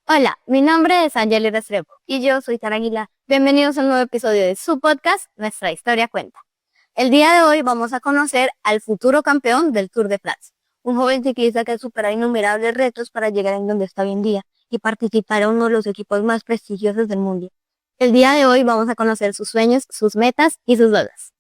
Hola, mi nombre es Angeli Restrepo y yo soy Tara Aguilar. Bienvenidos a un nuevo episodio de su podcast, Nuestra Historia Cuenta. El día de hoy vamos a conocer al futuro campeón del Tour de France, un joven ciclista que supera innumerables retos para llegar en donde está hoy en día y participar en uno de los equipos más prestigiosos del mundo. El día de hoy vamos a conocer sus sueños, sus metas y sus logros.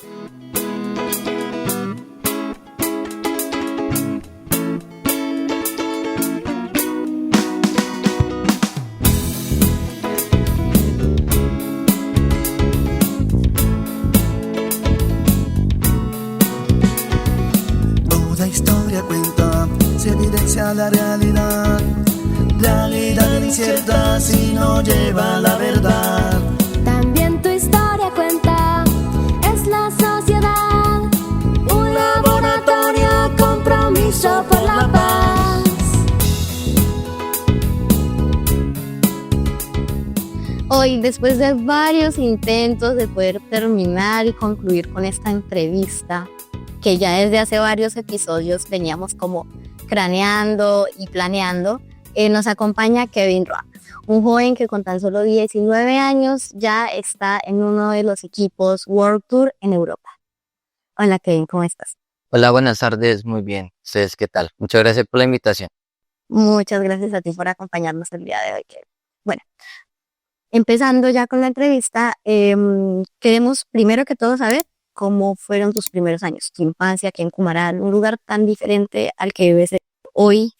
Toda historia cuenta, se evidencia la realidad incierta si no lleva la verdad. También tu historia cuenta, es la sociedad, un laboratorio, compromiso por la paz. Hoy, después de varios intentos de poder terminar y concluir con esta entrevista, que ya desde hace varios episodios veníamos como craneando y planeando, nos acompaña Kevin Roa, un joven que con tan solo 19 años ya está en uno de los equipos World Tour en Europa. Hola Kevin, ¿cómo estás? Hola, buenas tardes, muy bien. ¿Ustedes qué tal? Muchas gracias por la invitación. Muchas gracias a ti por acompañarnos el día de hoy, Kevin. Bueno, empezando ya con la entrevista, queremos primero que todo saber cómo fueron tus primeros años, tu infancia aquí en Cumaral, un lugar tan diferente al que vives hoy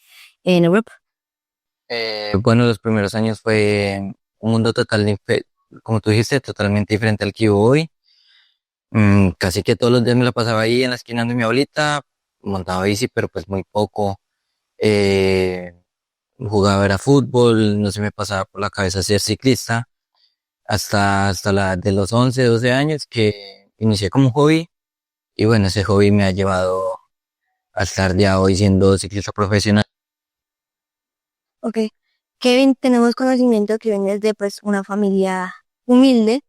en Europa. Bueno, los primeros años fue un mundo como tú dijiste, totalmente diferente al que vivo hoy. Casi que todos los días me la pasaba ahí en la esquina de mi abuelita, montaba bici, pero pues muy poco. Eh, Jugaba era fútbol, no se me pasaba por la cabeza ser ciclista, hasta la de los 11, 12 años que inicié como hobby. Y bueno, ese hobby me ha llevado a estar ya hoy siendo ciclista profesional. Ok. Kevin, tenemos conocimiento que vienes de pues una familia humilde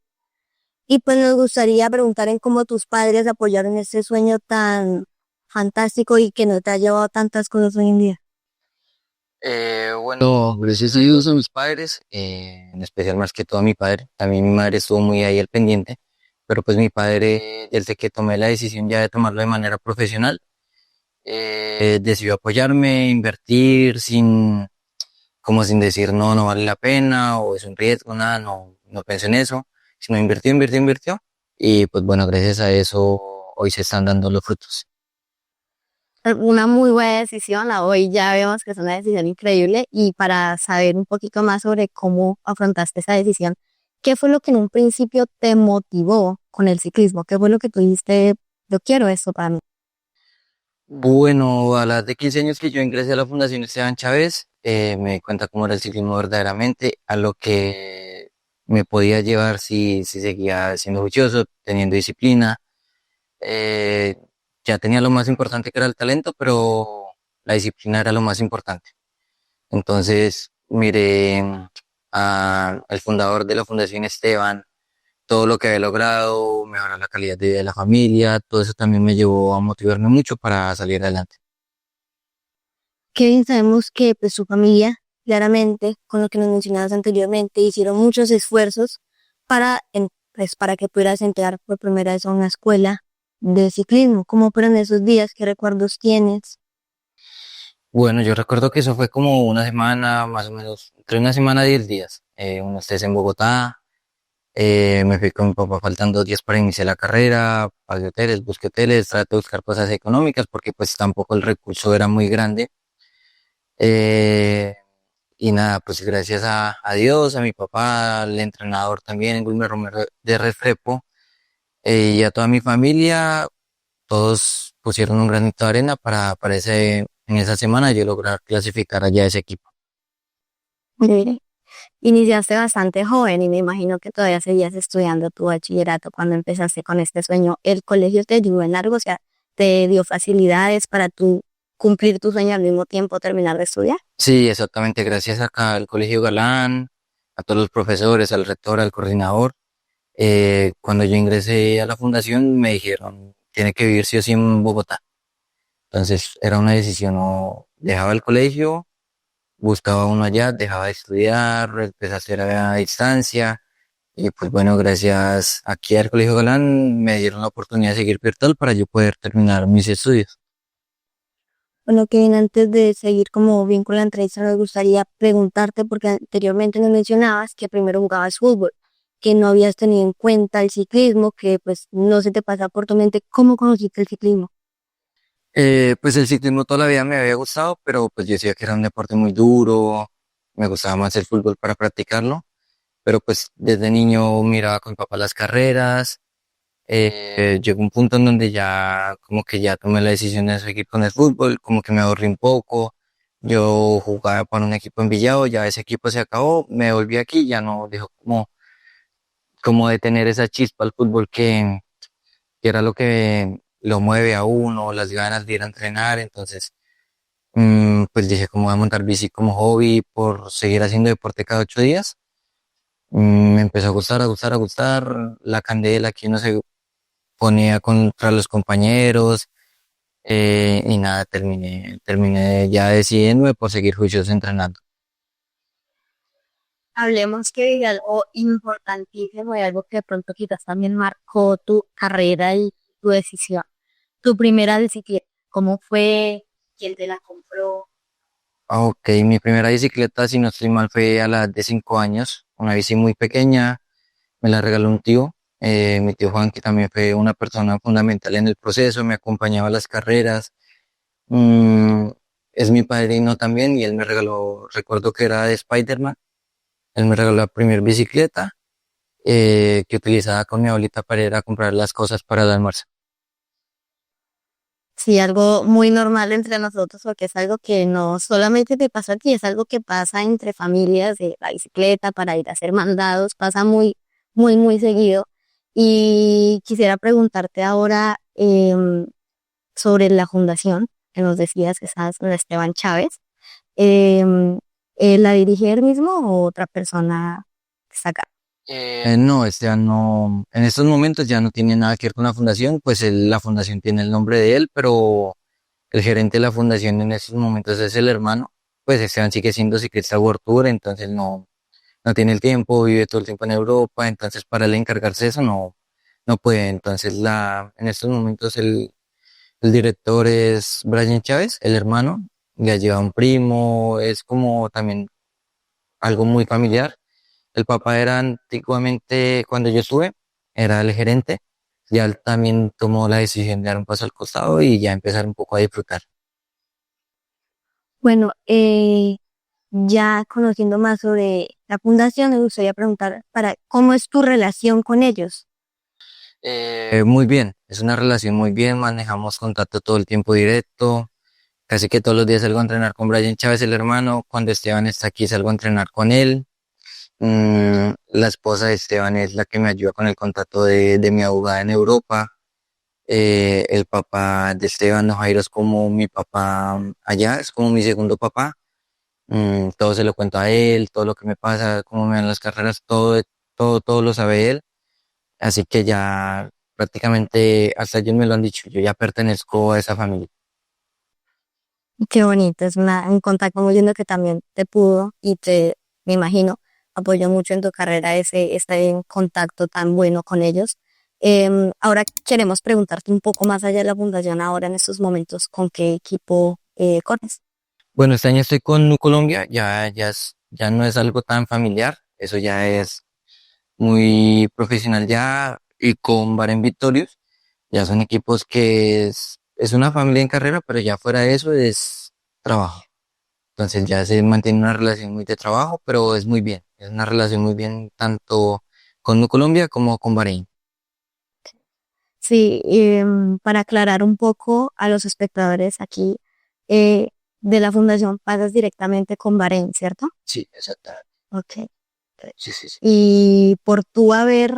y pues nos gustaría preguntar en cómo tus padres apoyaron este sueño tan fantástico y que no te ha llevado a tantas cosas hoy en día. Bueno, gracias a Dios a mis padres, en especial más que todo a mi padre. También mi madre estuvo muy ahí al pendiente, pero pues mi padre, desde que tomé la decisión ya de tomarlo de manera profesional, decidió apoyarme, invertir como sin decir no, no vale la pena o es un riesgo, nada, no pensé en eso, sino invirtió. Y pues bueno, gracias a eso hoy se están dando los frutos. Una muy buena decisión, hoy ya vemos que es una decisión increíble y para saber un poquito más sobre cómo afrontaste esa decisión, ¿qué fue lo que en un principio te motivó con el ciclismo? ¿Qué fue lo que tú dijiste, yo quiero esto para mí? Bueno, a las de 15 años que yo ingresé a la Fundación Esteban Chávez, me di cuenta cómo era el ciclismo verdaderamente, a lo que me podía llevar si seguía siendo juicioso, teniendo disciplina. Eh, ya tenía lo más importante que era el talento, pero la disciplina era lo más importante. Entonces, miré al fundador de la Fundación Esteban, todo lo que había logrado, mejorar la calidad de vida de la familia, todo eso también me llevó a motivarme mucho para salir adelante. Kevin, sabemos que pues su familia, claramente, con lo que nos mencionabas anteriormente, hicieron muchos esfuerzos pues, para que pudieras entrar por primera vez a una escuela de ciclismo. ¿Cómo fueron esos días? ¿Qué recuerdos tienes? Bueno, yo recuerdo que eso fue como una semana, más o menos, entre una semana y 10 días. Unos 3 en Bogotá, me fui con mi papá faltando 10 para iniciar la carrera, pagué hoteles, busqué hoteles, traté de buscar cosas económicas porque pues tampoco el recurso era muy grande. Eh, y nada, pues gracias a Dios, a mi papá, al entrenador también, Wilmer Romero de Restrepo, y a toda mi familia, todos pusieron un granito de arena en esa semana yo lograr clasificar allá a ese equipo. Mire, iniciaste bastante joven y me imagino que todavía seguías estudiando tu bachillerato cuando empezaste con este sueño. ¿El colegio te ayudó en algo? O sea, ¿te dio facilidades para tú cumplir tu sueño al mismo tiempo terminar de estudiar? Sí, exactamente, gracias acá al Colegio Galán, a todos los profesores, al rector, al coordinador. Cuando yo ingresé a la fundación me dijeron, tiene que vivir sí o sí en Bogotá. Entonces era una decisión, o dejaba el colegio, buscaba uno allá, dejaba de estudiar, empecé a hacer a distancia y pues bueno, gracias aquí al Colegio Galán me dieron la oportunidad de seguir virtual para yo poder terminar mis estudios. Bueno, Kevin, antes de seguir como bien con la entrevista, me gustaría preguntarte, porque anteriormente nos mencionabas que primero jugabas fútbol, que no habías tenido en cuenta el ciclismo, que pues no se te pasa por tu mente. ¿Cómo conociste el ciclismo? Pues el ciclismo toda la vida me había gustado, pero pues yo decía que era un deporte muy duro, me gustaba más el fútbol para practicarlo, pero pues desde niño miraba con mi papá las carreras. Llegó un punto en donde ya como que ya tomé la decisión de seguir con el fútbol, como que me aburrí un poco. Yo jugaba para un equipo en Villado, ya ese equipo se acabó, me volví aquí, ya no dejó como de tener esa chispa al fútbol que era lo que lo mueve a uno, las ganas de ir a entrenar. Entonces, pues dije como voy a montar bici como hobby por seguir haciendo deporte cada 8 días. Me empezó a gustar, a gustar, a gustar la candela que uno se ponía contra los compañeros, y nada, terminé ya decidiéndome por seguir juicioso entrenando. Hablemos que de algo importantísimo y algo que de pronto quizás también marcó tu carrera y tu decisión. Tu primera bicicleta, ¿cómo fue? ¿Quién te la compró? Ok, mi primera bicicleta, si no estoy mal, fue a la edad de 5 años, una bici muy pequeña, me la regaló un tío, mi tío Juan, que también fue una persona fundamental en el proceso, me acompañaba a las carreras. Mm, es mi padrino también y él me regaló, recuerdo que era de Spider-Man, él me regaló la primera bicicleta que utilizaba con mi abuelita para ir a comprar las cosas para el almuerzo. Sí, algo muy normal entre nosotros, porque es algo que no solamente te pasa a ti, es algo que pasa entre familias de la bicicleta para ir a hacer mandados, pasa muy, muy, muy seguido. Y quisiera preguntarte ahora sobre la fundación, que nos decías que estás con Esteban Chávez. Em, ¿La dirige él mismo o otra persona que está acá? No, Esteban no, en estos momentos ya no tiene nada que ver con la fundación, pues la fundación tiene el nombre de él, pero el gerente de la fundación en estos momentos es el hermano. Pues Esteban sigue siendo ciclista World Tour, entonces no tiene el tiempo, vive todo el tiempo en Europa, entonces para él encargarse de eso no puede. Entonces en estos momentos el director es Brian Chávez, el hermano, le lleva un primo, es como también algo muy familiar. El papá era antiguamente, cuando yo estuve, era el gerente. Ya él también tomó la decisión de dar un paso al costado y ya empezar un poco a disfrutar. Bueno, ya conociendo más sobre la fundación, me gustaría preguntar para cómo es tu relación con ellos. Muy bien, es una relación muy bien, manejamos contacto todo el tiempo directo. Casi que todos los días salgo a entrenar con Brian Chávez, el hermano. Cuando Esteban está aquí, salgo a entrenar con él. La esposa de Esteban es la que me ayuda con el contacto de mi abogada en Europa. El papá de Esteban, no, Jairo, es como mi papá allá, es como mi segundo papá. Todo se lo cuento a él, todo lo que me pasa, cómo me van las carreras, todo lo sabe él. Así que ya prácticamente hasta ellos me lo han dicho, yo ya pertenezco a esa familia. Qué bonito, es un contacto muy lindo que también te pudo y me imagino, apoyó mucho en tu carrera ese en contacto tan bueno con ellos. Ahora queremos preguntarte un poco más allá de la fundación, ahora en estos momentos, ¿con qué equipo corres? Bueno, este año estoy con Nu Colombia, ya no es algo tan familiar, eso ya es muy profesional ya, y con Bahrein Victorious, ya son equipos que es una familia en carrera, pero ya fuera de eso es trabajo. Entonces ya se mantiene una relación muy de trabajo, pero es muy bien, es una relación muy bien tanto con Nu Colombia como con Bahrein. Sí, para aclarar un poco a los espectadores aquí eh, de la fundación, pasas directamente con Bahrein, ¿cierto? Sí, exacto. Ok. Sí, sí, sí. Y por tú haber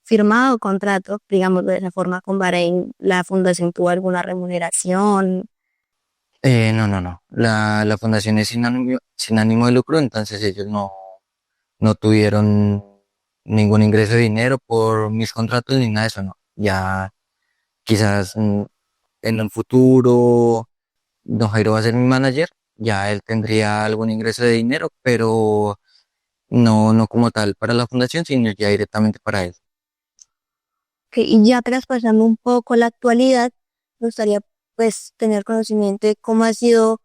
firmado contrato, digamos de esa forma con Bahrein, ¿la fundación tuvo alguna remuneración? No, no, no. La fundación es sin ánimo de lucro, entonces ellos no tuvieron ningún ingreso de dinero por mis contratos ni nada de eso, no. Ya quizás en un futuro, don Jairo va a ser mi manager, ya él tendría algún ingreso de dinero, pero no como tal para la fundación, sino ya directamente para él. Y ya traspasando un poco la actualidad, me gustaría pues tener conocimiento de cómo ha sido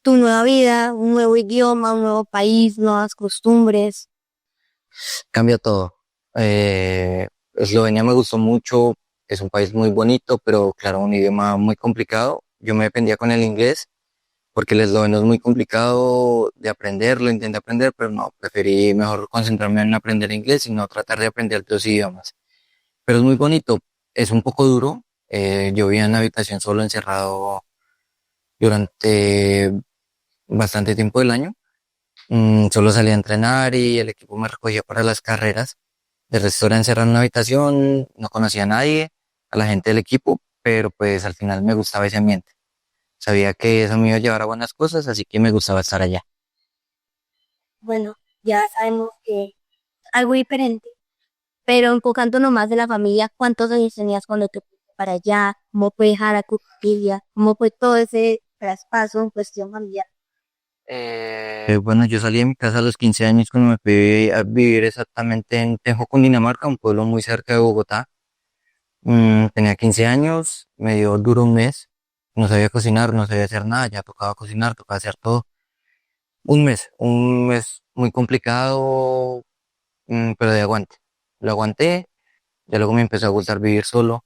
tu nueva vida, un nuevo idioma, un nuevo país, nuevas costumbres. Cambia todo. Eslovenia me gustó mucho, es un país muy bonito, pero claro, un idioma muy complicado. Yo me defendía con el inglés porque el esloveno es muy complicado de aprender, lo intenté aprender, pero no, preferí mejor concentrarme en aprender inglés y no tratar de aprender dos idiomas. Pero es muy bonito, es un poco duro. Yo vivía en una habitación solo encerrado durante bastante tiempo del año. Solo salía a entrenar y el equipo me recogía para las carreras. De resto era encerrado en una habitación, no conocía a nadie, a la gente del equipo, pero pues al final me gustaba ese ambiente. Sabía que eso me iba a llevar a buenas cosas, así que me gustaba estar allá. Bueno, ya sabemos que algo diferente, pero enfocándonos más de la familia, ¿cuántos años tenías cuando te fuiste para allá? ¿Cómo fue dejar a tu familia? ¿Cómo fue todo ese traspaso en cuestión familiar? Bueno, yo salí de mi casa a los 15 años cuando me fui a vivir exactamente en Tenjo, Cundinamarca, un pueblo muy cerca de Bogotá. Tenía 15 años, me dio duro un mes, no sabía cocinar, no sabía hacer nada, ya tocaba cocinar, tocaba hacer todo. Un mes muy complicado, pero de aguante. Lo aguanté, ya luego me empezó a gustar vivir solo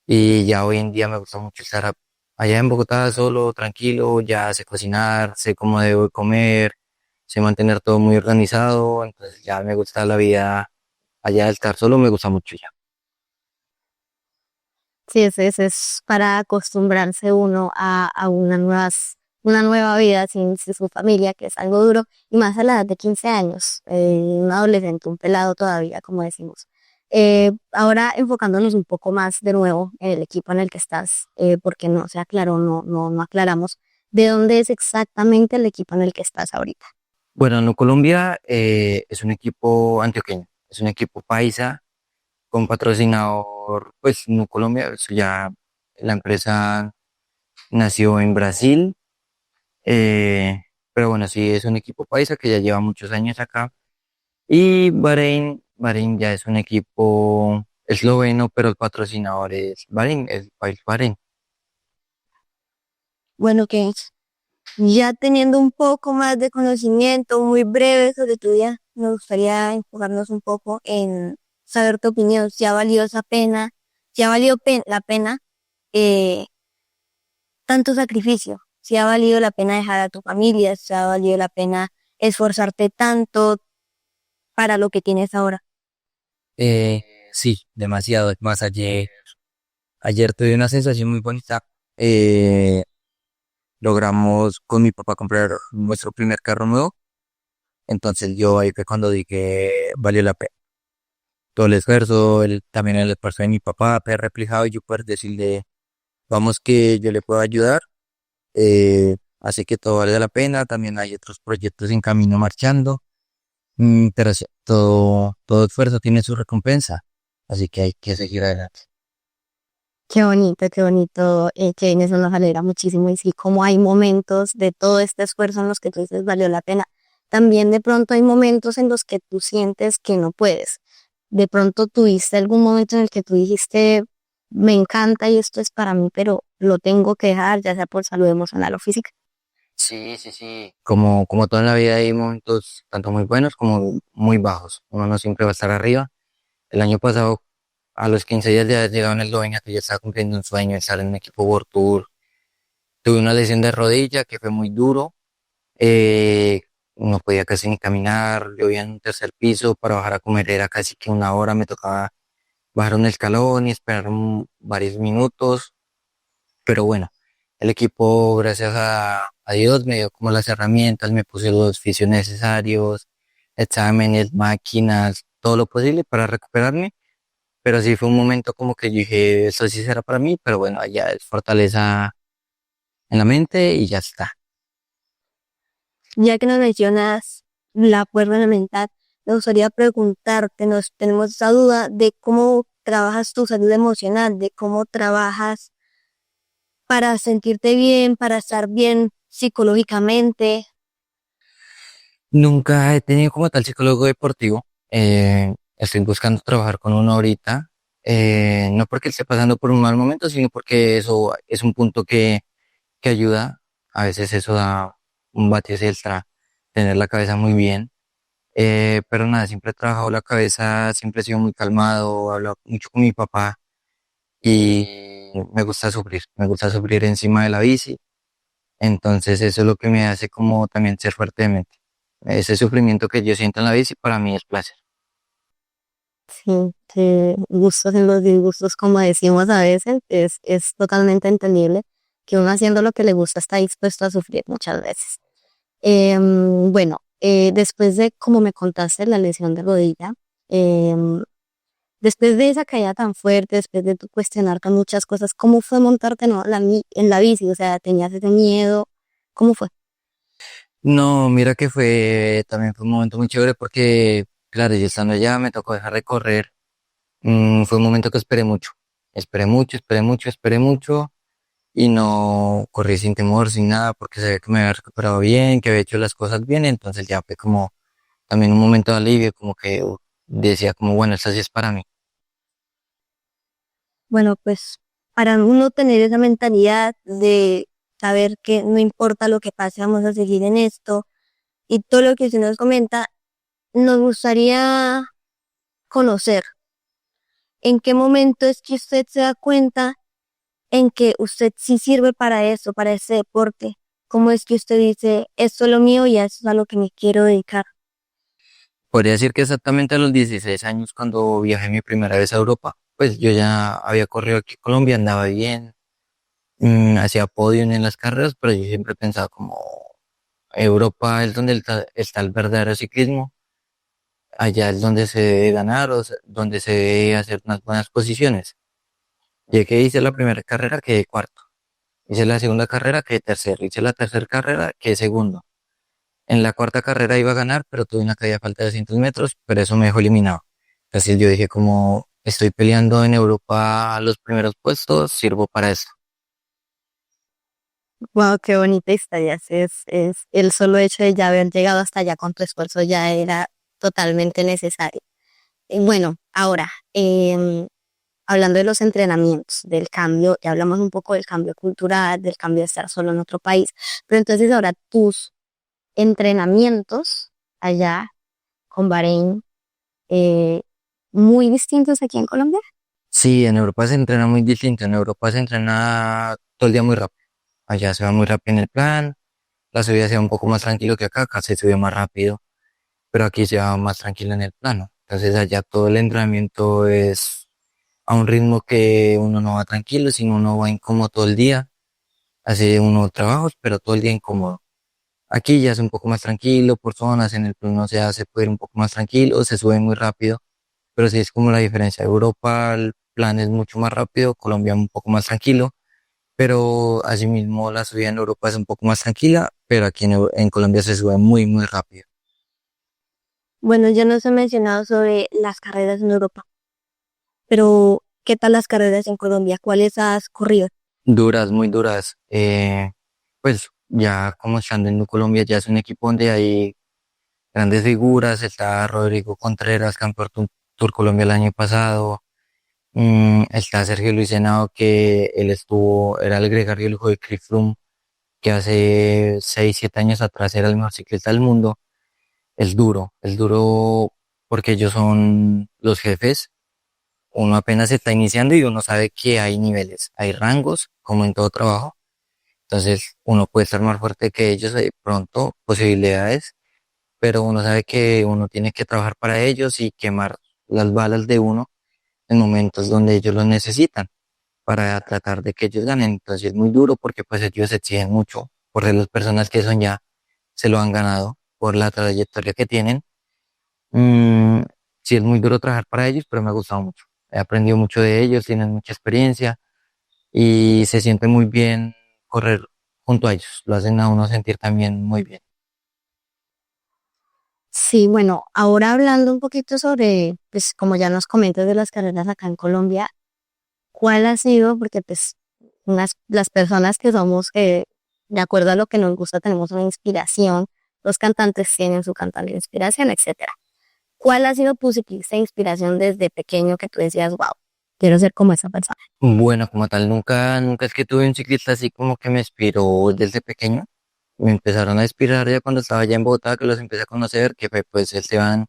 y ya hoy en día me gusta mucho estar allá en Bogotá solo, tranquilo, ya sé cocinar, sé cómo debo comer, sé mantener todo muy organizado, entonces ya me gusta la vida allá de estar solo, me gusta mucho ya. Sí, ese es para acostumbrarse uno a una nueva vida sin su familia, que es algo duro, y más a la edad de 15 años, un adolescente, un pelado todavía, como decimos. Ahora enfocándonos un poco más de nuevo en el equipo en el que estás, porque no se aclaró, no aclaramos, ¿de dónde es exactamente el equipo en el que estás ahorita? Bueno, no Colombia es un equipo antioqueño, es un equipo paisa con patrocinador, pues no Colombia, eso ya la empresa nació en Brasil, eh, pero bueno, sí es un equipo paisa que ya lleva muchos años acá. Y Bahrein ya es un equipo esloveno, pero el patrocinador es Bahrein, el país Bahrein. Bueno, que ya teniendo un poco más de conocimiento muy breve sobre tu vida, me gustaría enfocarnos un poco en saber tu opinión, si ha valido esa pena, si ha valido la pena eh, tanto sacrificio, si ha valido la pena dejar a tu familia, si ha valido la pena esforzarte tanto para lo que tienes ahora. Sí, demasiado. Es más, ayer tuve una sensación muy bonita. Eh, Logramos con mi papá comprar nuestro primer carro nuevo. Entonces yo ahí fue cuando dije valió la pena. Todo el esfuerzo, también el esfuerzo de mi papá, fue reflejado y yo poder decirle, vamos que yo le puedo ayudar. Así que todo vale la pena. También hay otros proyectos en camino marchando. Pero sí, todo esfuerzo tiene su recompensa. Así que hay que seguir adelante. Qué bonito, Kevin, eso nos alegra muchísimo y sí, como hay momentos de todo este esfuerzo en los que tú dices valió la pena, también de pronto hay momentos en los que tú sientes que no puedes. De pronto tuviste algún momento en el que tú dijiste, me encanta y esto es para mí, pero lo tengo que dejar, ya sea por salud emocional o física. Sí, sí, sí. Como toda la vida hay momentos tanto muy buenos como muy bajos. Uno no siempre va a estar arriba. El año pasado, a los 15 días de haber llegado en Eslovenia, que ya estaba cumpliendo un sueño de estar en un equipo World Tour, tuve una lesión de rodilla que fue muy duro. Eh, no podía casi ni caminar. Yo vivía en un tercer piso. Para bajar a comer era casi que una hora. Me tocaba bajar un escalón y esperar varios minutos. Pero bueno, el equipo, gracias a Dios, me dio como las herramientas, me puse los fisios necesarios, exámenes, máquinas, todo lo posible para recuperarme. Pero sí fue un momento como que yo dije, esto sí será para mí, pero bueno, allá es fortaleza en la mente y ya está. Ya que nos mencionas la fuerza elemental, me gustaría preguntarte, nos tenemos esa duda de cómo trabajas tu salud emocional, de cómo trabajas para sentirte bien, para estar bien psicológicamente. Nunca he tenido como tal psicólogo deportivo. Estoy buscando trabajar con uno ahorita. No porque esté pasando por un mal momento, sino porque eso es un punto que ayuda. A veces eso da un matiz extra, tener la cabeza muy bien. Pero nada, siempre he trabajado la cabeza, siempre he sido muy calmado, he hablado mucho con mi papá y me gusta sufrir encima de la bici. Entonces eso es lo que me hace como también ser fuerte de mente. Ese sufrimiento que yo siento en la bici para mí es placer. Sí, que gustos en los disgustos, como decimos a veces, es totalmente entendible que uno haciendo lo que le gusta está dispuesto a sufrir muchas veces. Bueno, después de, como me contaste, la lesión de rodilla, em, después de esa caída tan fuerte, después de tu cuestionarte muchas cosas, ¿cómo fue montarte no, en la bici? O sea, ¿tenías ese miedo? ¿Cómo fue? No, mira que también fue un momento muy chévere porque, claro, yo estando allá me tocó dejar de correr. Fue un momento que esperé mucho y no corrí sin temor, sin nada, porque sabía que me había recuperado bien, que había hecho las cosas bien, entonces ya fue como también un momento de alivio, como que decía como, bueno, esta sí es para mí. Bueno, pues para uno tener esa mentalidad de saber que no importa lo que pase, vamos a seguir en esto y todo lo que usted nos comenta, nos gustaría conocer en qué momento es que usted se da cuenta en que usted sí sirve para eso, para ese deporte. ¿Cómo es que usted dice, esto es lo mío y a eso es a lo que me quiero dedicar? Podría decir que exactamente a los 16 años cuando viajé mi primera vez a Europa, pues yo ya había corrido aquí en Colombia, andaba bien, hacía podio en las carreras, pero yo siempre pensaba como Europa es donde está el verdadero ciclismo, allá es donde se debe ganar donde se debe hacer unas buenas posiciones. Llegué, hice la primera carrera, quedé cuarto. Hice la segunda carrera, quedé tercero. Hice la tercera carrera, quedé segundo. En la cuarta carrera iba a ganar, pero tuve una caída a falta de 200 metros, pero eso me dejó eliminado. Entonces yo dije como estoy peleando en Europa a los primeros puestos, sirvo para eso. Wow, qué bonita historia. Es el solo hecho de ya haber llegado hasta allá con tu esfuerzo ya era totalmente necesario. Y bueno, ahora, hablando de los entrenamientos, del cambio, ya hablamos un poco del cambio cultural, del cambio de estar solo en otro país, pero entonces ahora tus entrenamientos allá con Bahrein, eh, muy distintos aquí en Colombia. Sí, en Europa se entrena muy distinto. En Europa se entrena todo el día muy rápido. Allá se va muy rápido en el plan. La subida se va un poco más tranquilo que acá. Acá se sube más rápido, pero aquí se va más tranquilo en el plano. Entonces allá todo el entrenamiento es a un ritmo que uno no va tranquilo, sino uno va incómodo todo el día. Hace uno trabajos, pero todo el día incómodo. Aquí ya es un poco más tranquilo, por zonas, en el plano se puede ir un poco más tranquilo, se sube muy rápido, pero sí es como la diferencia. Europa el plan es mucho más rápido, Colombia un poco más tranquilo, pero asimismo la subida en Europa es un poco más tranquila, pero aquí en Colombia se sube muy, muy rápido. Bueno, ya nos he mencionado sobre las carreras en Europa, pero ¿qué tal las carreras en Colombia? ¿Cuáles has corrido? Duras, muy duras. Pues ya como estando en Colombia ya es un equipo donde hay grandes figuras, está Rodrigo Contreras, campeón Tour Colombia el año pasado. Está Sergio Luis Henao, que él era el gregario de lujo de Cliff Froome, que hace 6 7 años atrás era el mejor ciclista del mundo. Es duro porque ellos son los jefes. Uno apenas se está iniciando y uno sabe que hay niveles, hay rangos, como en todo trabajo. Entonces, uno puede estar más fuerte que ellos, hay pronto posibilidades, pero uno sabe que uno tiene que trabajar para ellos y quemar las balas de uno en momentos donde ellos lo necesitan para tratar de que ellos ganen. Entonces es muy duro porque pues ellos exigen mucho por ser las personas que son ya, se lo han ganado por la trayectoria que tienen. Mm, sí es muy duro trabajar para ellos, pero me ha gustado mucho. He aprendido mucho de ellos, tienen mucha experiencia y se siente muy bien correr junto a ellos. Lo hacen a uno sentir también muy bien. Sí, bueno, ahora hablando un poquito sobre, pues como ya nos comentas de las carreras acá en Colombia, ¿cuál ha sido? Porque pues las personas que somos de acuerdo a lo que nos gusta tenemos una inspiración, los cantantes tienen su cantante de inspiración, etcétera. ¿Cuál ha sido tu ciclista de inspiración desde pequeño que tú decías, wow, quiero ser como esa persona? Bueno, como tal, nunca es que tuve un ciclista así como que me inspiró desde pequeño. Me empezaron a inspirar ya cuando estaba allá en Bogotá, que los empecé a conocer, que fue pues Esteban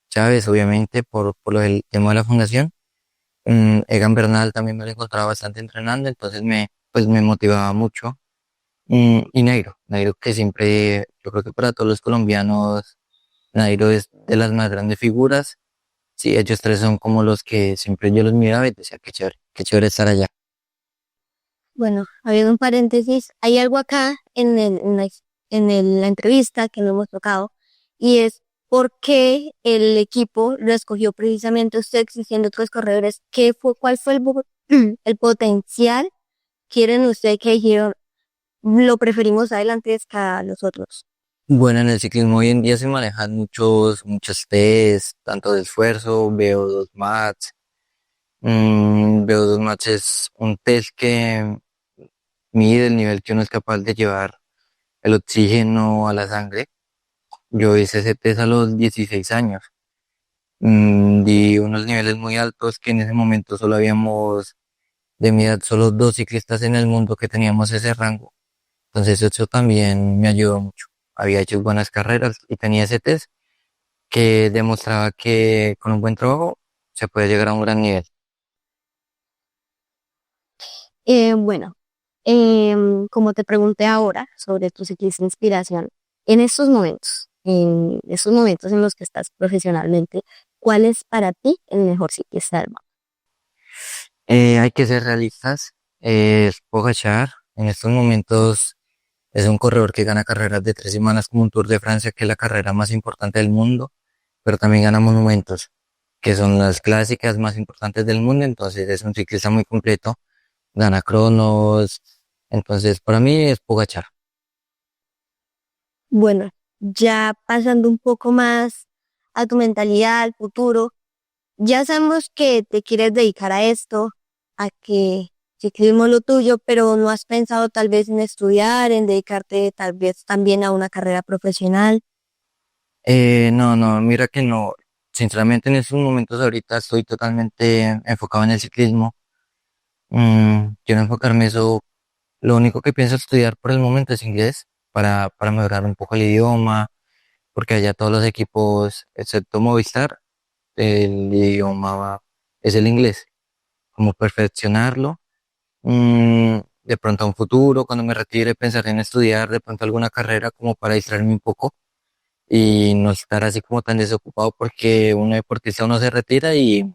Chávez, obviamente, por el tema de la fundación. Egan Bernal también me lo encontraba bastante entrenando, entonces pues me motivaba mucho. Y Nairo que siempre, yo creo que para todos los colombianos, Nairo es de las más grandes figuras. Sí, ellos tres son como los que siempre yo los miraba y decía, qué chévere estar allá. Bueno, habiendo un paréntesis, hay algo acá la entrevista que no hemos tocado y es por qué el equipo lo escogió precisamente usted existiendo otros corredores. ¿Cuál fue el potencial quieren usted que dijeron lo preferimos adelante que a los otros? Bueno, en el ciclismo hoy en día se manejan muchos test, tanto de esfuerzo, VO2 max. VO2 max es un test que mide el nivel que uno es capaz de llevar el oxígeno a la sangre. Yo hice ese test a los 16 años. Di unos niveles muy altos que en ese momento solo habíamos, de mi edad, solo dos ciclistas en el mundo que teníamos ese rango. Entonces eso también me ayudó mucho. Había hecho buenas carreras y tenía ese test que demostraba que con un buen trabajo se puede llegar a un gran nivel. Bueno, como te pregunté ahora sobre tu ciclista de inspiración, en estos momentos en los que estás profesionalmente, ¿cuál es para ti el mejor ciclista del mundo? Hay que ser realistas. Es Pogacar. En estos momentos es un corredor que gana carreras de 3 semanas como un Tour de Francia, que es la carrera más importante del mundo, pero también gana monumentos, que son las clásicas más importantes del mundo. Entonces es un ciclista muy completo. Gana cronos. Entonces para mí es Pogacar. Bueno, ya pasando un poco más a tu mentalidad, al futuro, ya sabemos que te quieres dedicar a esto, a que ciclismo es lo tuyo, pero no has pensado tal vez en estudiar, en dedicarte tal vez también a una carrera profesional. No, mira que no. Sinceramente en estos momentos ahorita estoy totalmente enfocado en el ciclismo. Quiero enfocarme en eso. Lo único que pienso estudiar por el momento es inglés para mejorar un poco el idioma, porque allá todos los equipos, excepto Movistar, el es el inglés. Como perfeccionarlo. De pronto a un futuro, cuando me retire, pensaré en estudiar de pronto alguna carrera como para distraerme un poco y no estar así como tan desocupado porque uno deportista uno se retira y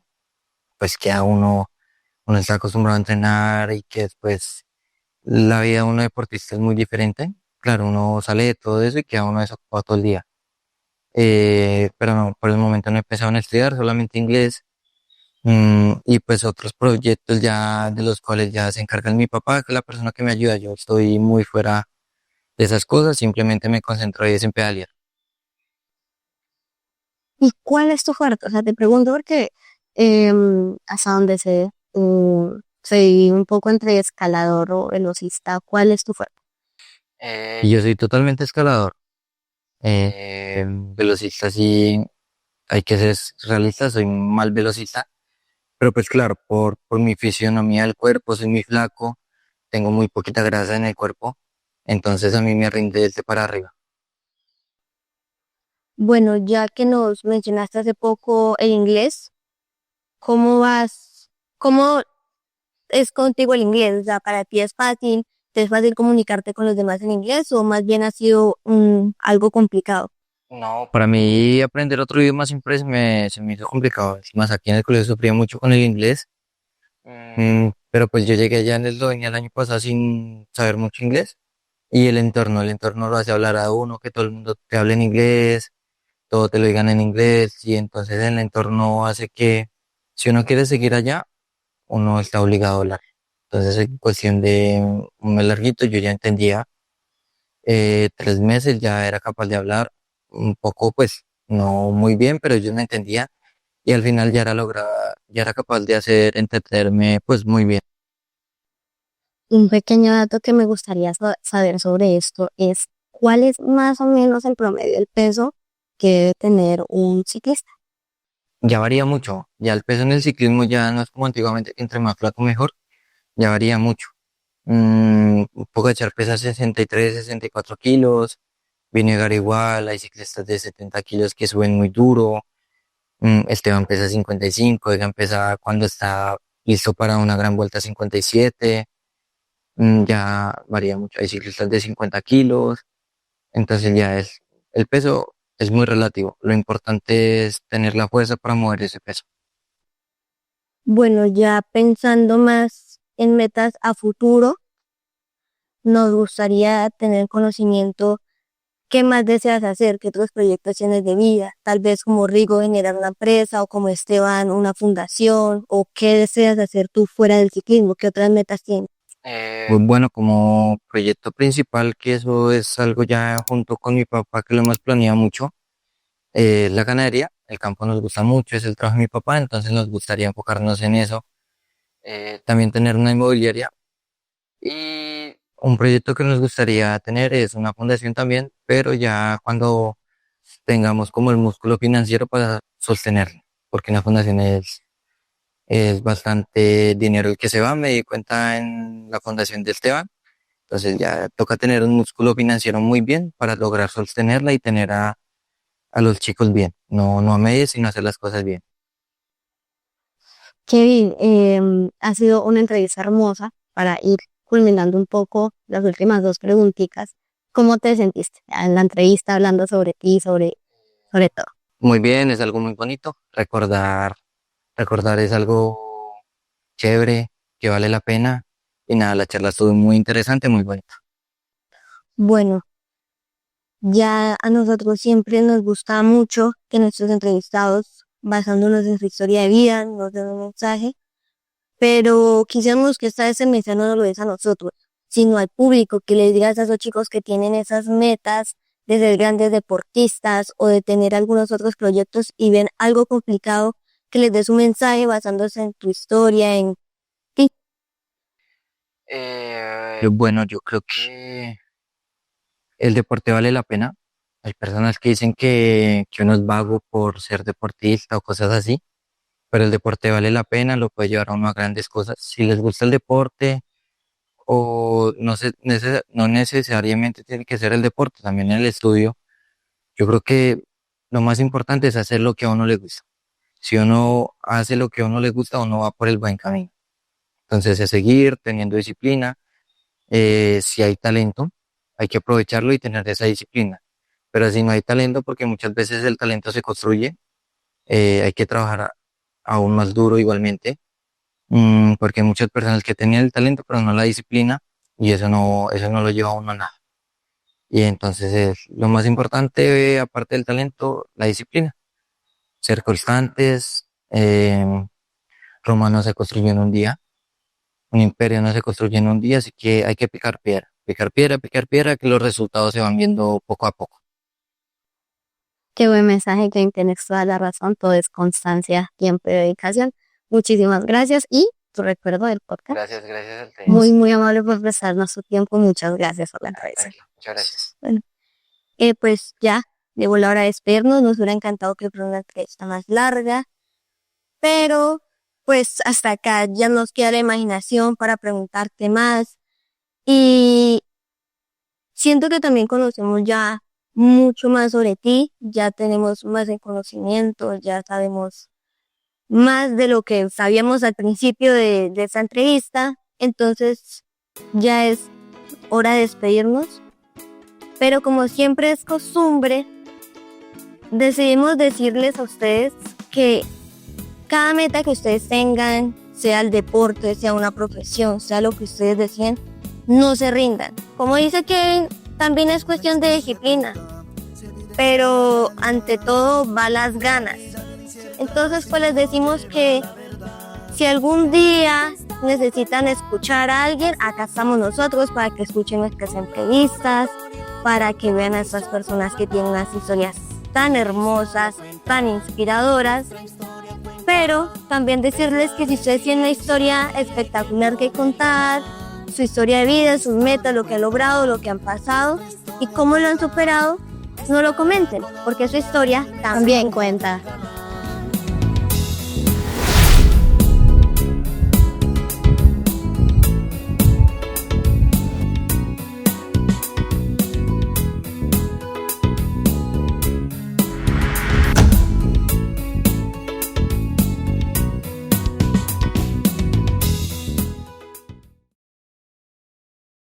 pues queda uno está acostumbrado a entrenar y que después la vida de uno deportista es muy diferente. Claro, uno sale de todo eso y queda uno desocupado todo el día. Pero no, por el momento no he empezado a estudiar, solamente inglés. Y pues otros proyectos ya de los cuales ya se encarga mi papá, que es la persona que me ayuda. Yo estoy muy fuera de esas cosas, simplemente me concentro ahí es en pedalear. ¿Y cuál es tu fuerte? O sea, te pregunto porque hasta donde soy un poco entre escalador o velocista, ¿cuál es tu fuerte? Y yo soy totalmente escalador. Velocista sí, hay que ser realista, soy mal velocista, pero pues claro, por mi fisionomía del cuerpo, soy muy flaco, tengo muy poquita grasa en el cuerpo, entonces a mí me rinde desde para arriba. Bueno, ya que nos mencionaste hace poco el inglés, ¿cómo vas? ¿Cómo es contigo el inglés? O sea, ¿para ti es fácil? ¿Te es fácil comunicarte con los demás en inglés o más bien ha sido algo complicado? No, para mí aprender otro idioma siempre se me hizo complicado. Es más, aquí en el colegio sufría mucho con el inglés. Pero pues yo llegué allá en Eslovenia el año pasado sin saber mucho inglés. Y el entorno lo hace hablar a uno, que todo el mundo te hable en inglés, todo te lo digan en inglés. Y entonces el entorno hace que si uno quiere seguir allá, uno está obligado a hablar. Entonces en cuestión de un mes larguito yo ya entendía. 3 meses ya era capaz de hablar un poco, pues no muy bien, pero yo me entendía y al final ya era capaz de hacer entenderme pues muy bien. Un pequeño dato que me gustaría saber sobre esto es cuál es más o menos el promedio del peso que debe tener un ciclista. Ya varía mucho, ya el peso en el ciclismo ya no es como antiguamente, que entre más flaco mejor, ya varía mucho. Un poco echar pesa 63, 64 kilos, Vinegar igual, hay ciclistas de 70 kilos que suben muy duro. Esteban pesa 55, Egan pesa cuando está listo para una gran vuelta 57. Ya varía mucho, hay ciclistas de 50 kilos, entonces el peso es muy relativo. Lo importante es tener la fuerza para mover ese peso. Bueno, ya pensando más en metas a futuro, nos gustaría tener conocimiento. ¿Qué más deseas hacer? ¿Qué otros proyectos tienes de vida? Tal vez como Rigo generar una empresa o como Esteban una fundación. ¿O qué deseas hacer tú fuera del ciclismo? ¿Qué otras metas tienes? Pues bueno, como proyecto principal, que eso es algo ya junto con mi papá que lo hemos planeado mucho, la ganadería. El campo nos gusta mucho, es el trabajo de mi papá, entonces nos gustaría enfocarnos en eso. También tener una inmobiliaria. Y un proyecto que nos gustaría tener es una fundación también, pero ya cuando tengamos como el músculo financiero para sostenerla, porque una fundación es bastante dinero el que se va, me di cuenta en la fundación de Esteban, entonces ya toca tener un músculo financiero muy bien para lograr sostenerla y tener a los chicos bien, no a medias, sino hacer las cosas bien. Kevin, ha sido una entrevista hermosa para ir culminando un poco las últimas dos preguntitas. ¿Cómo te sentiste en la entrevista hablando sobre ti, sobre todo? Muy bien, es algo muy bonito, recordar es algo chévere, que vale la pena, y nada, la charla estuvo muy interesante, muy bonita. Bueno, ya a nosotros siempre nos gusta mucho que nuestros entrevistados, basándonos en su historia de vida, nos den un mensaje, pero quisiéramos que esta vez el mensaje no lo des a nosotros, sino al público, que les digas a esos chicos que tienen esas metas de ser grandes deportistas o de tener algunos otros proyectos y ven algo complicado, que les des un mensaje basándose en tu historia, en ti. Bueno, yo creo que el deporte vale la pena. Hay personas que dicen que uno es vago por ser deportista o cosas así, pero el deporte vale la pena, lo puede llevar a uno a grandes cosas. Si les gusta el deporte, o no necesariamente tiene que ser el deporte, también el estudio, yo creo que lo más importante es hacer lo que a uno le gusta. Si uno hace lo que a uno le gusta, uno va por el buen camino. Entonces, es seguir teniendo disciplina. Si hay talento, hay que aprovecharlo y tener esa disciplina. Pero si no hay talento, porque muchas veces el talento se construye, hay que trabajar aún más duro igualmente, porque hay muchas personas que tenían el talento, pero no la disciplina, y eso no lo lleva a uno a nada. Y entonces es lo más importante, aparte del talento, la disciplina. Ser constantes. Roma no se construyó en un día, un imperio no se construye en un día, así que hay que picar piedra, que los resultados se van viendo poco a poco. Qué buen mensaje, Kevin, tienes toda la razón, todo es constancia, tiempo y dedicación. Muchísimas gracias y tu recuerdo del podcast. Gracias a ustedes. Muy, muy amable por prestarnos su tiempo. Muchas gracias por la entrevista. Tranquilo, muchas gracias. Bueno, pues ya, llegó la hora de despedirnos. Nos hubiera encantado que fuera una entrevista más larga, pero pues hasta acá ya nos queda la imaginación para preguntarte más. Y siento que también conocemos ya mucho más sobre ti, ya tenemos más en conocimiento, ya sabemos más de lo que sabíamos al principio de esta entrevista. Entonces ya es hora de despedirnos. Pero como siempre es costumbre, decidimos decirles a ustedes que cada meta que ustedes tengan, sea el deporte, sea una profesión, sea lo que ustedes deciden, no se rindan. Como dice Kevin, también es cuestión de disciplina, pero ante todo va las ganas. Entonces pues les decimos que si algún día necesitan escuchar a alguien, acá estamos nosotros para que escuchen nuestras entrevistas, para que vean a estas personas que tienen unas historias tan hermosas, tan inspiradoras. Pero también decirles que si ustedes tienen una historia espectacular que contar, su historia de vida, sus metas, lo que han logrado, lo que han pasado y cómo lo han superado, no lo comenten, porque su historia también cuenta.